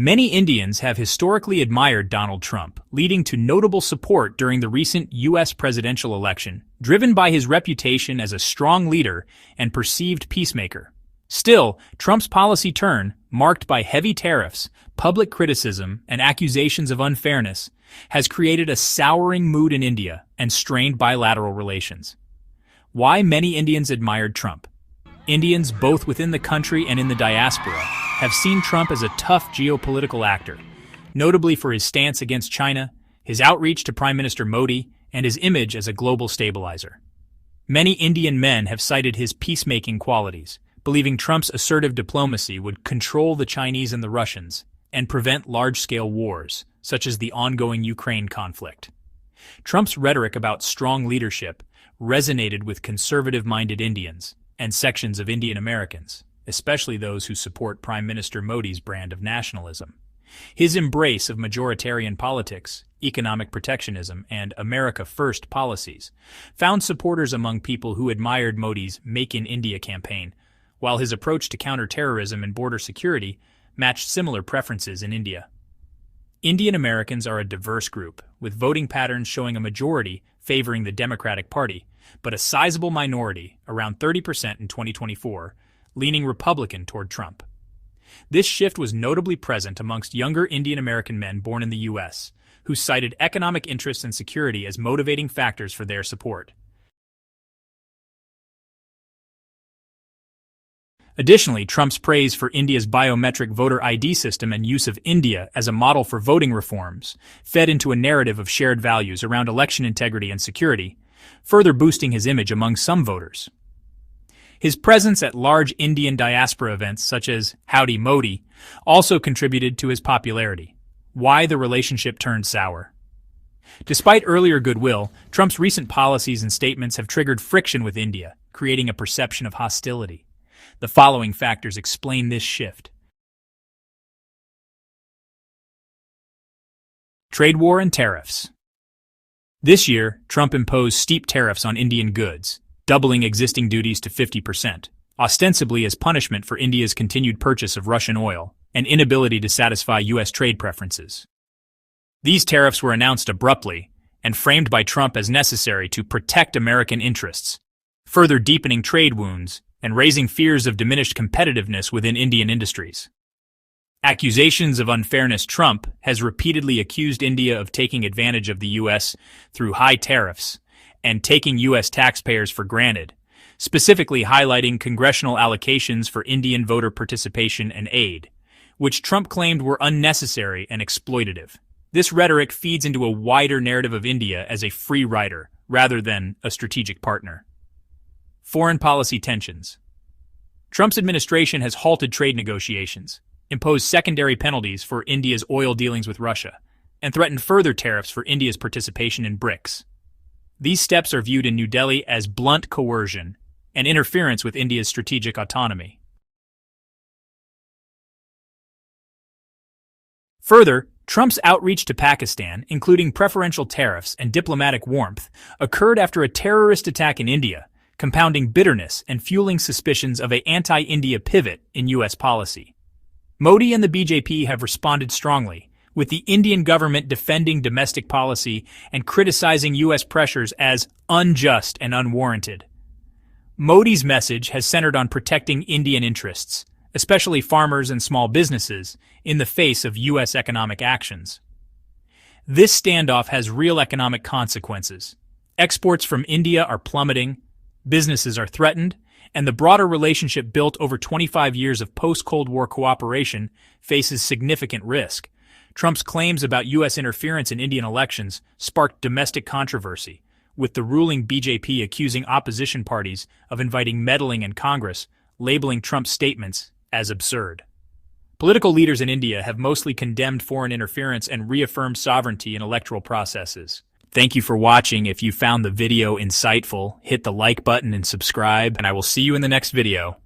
Many Indians have historically admired Donald Trump, leading to notable support during the recent U.S. presidential election, driven by his reputation as a strong leader and perceived peacemaker. Still, Trump's policy turn, marked by heavy tariffs, public criticism, and accusations of unfairness, has created a souring mood in India and strained bilateral relations. Why many Indians admired Trump? Indians, both within the country and in the diaspora, have seen Trump as a tough geopolitical actor, notably for his stance against China, his outreach to Prime Minister Modi, and his image as a global stabilizer. Many Indian men have cited his peacemaking qualities, believing Trump's assertive diplomacy would control the Chinese and the Russians and prevent large-scale wars, such as the ongoing Ukraine conflict. Trump's rhetoric about strong leadership resonated with conservative-minded Indians and sections of Indian Americans, especially those who support Prime Minister Modi's brand of nationalism. His embrace of majoritarian politics, economic protectionism, and America First policies found supporters among people who admired Modi's Make in India campaign, while his approach to counterterrorism and border security matched similar preferences in India. Indian Americans are a diverse group, with voting patterns showing a majority favoring the Democratic Party, but a sizable minority, around 30% in 2024, leaning Republican toward Trump. This shift was notably present amongst younger Indian American men born in the U.S., who cited economic interests and security as motivating factors for their support. Additionally, Trump's praise for India's biometric voter ID system and use of India as a model for voting reforms fed into a narrative of shared values around election integrity and security, further boosting his image among some voters. His presence at large Indian diaspora events such as Howdy Modi also contributed to his popularity. Why the relationship turned sour? Despite earlier goodwill, Trump's recent policies and statements have triggered friction with India, creating a perception of hostility. The following factors explain this shift. Trade war and tariffs. This year, Trump imposed steep tariffs on Indian goods, doubling existing duties to 50%, ostensibly as punishment for India's continued purchase of Russian oil and inability to satisfy U.S. trade preferences. These tariffs were announced abruptly and framed by Trump as necessary to protect American interests, further deepening trade wounds and raising fears of diminished competitiveness within Indian industries. Accusations of unfairness. Trump has repeatedly accused India of taking advantage of the U.S. through high tariffs and taking U.S. taxpayers for granted, specifically highlighting congressional allocations for Indian voter participation and aid, which Trump claimed were unnecessary and exploitative. This rhetoric feeds into a wider narrative of India as a free rider rather than a strategic partner. Foreign policy tensions. Trump's administration has halted trade negotiations, imposed secondary penalties for India's oil dealings with Russia, and threatened further tariffs for India's participation in BRICS. These steps are viewed in New Delhi as blunt coercion and interference with India's strategic autonomy. Further, Trump's outreach to Pakistan, including preferential tariffs and diplomatic warmth, occurred after a terrorist attack in India, compounding bitterness and fueling suspicions of an anti-India pivot in U.S. policy. Modi and the BJP have responded strongly, with the Indian government defending domestic policy and criticizing U.S. pressures as unjust and unwarranted. Modi's message has centered on protecting Indian interests, especially farmers and small businesses, in the face of U.S. economic actions. This standoff has real economic consequences. Exports from India are plummeting, businesses are threatened, and the broader relationship built over 25 years of post-Cold War cooperation faces significant risk. Trump's claims about U.S. interference in Indian elections sparked domestic controversy, with the ruling BJP accusing opposition parties of inviting meddling in Congress, labeling Trump's statements as absurd. Political leaders in India have mostly condemned foreign interference and reaffirmed sovereignty in electoral processes. Thank you for watching. If you found the video insightful, hit the like button and subscribe, and I will see you in the next video.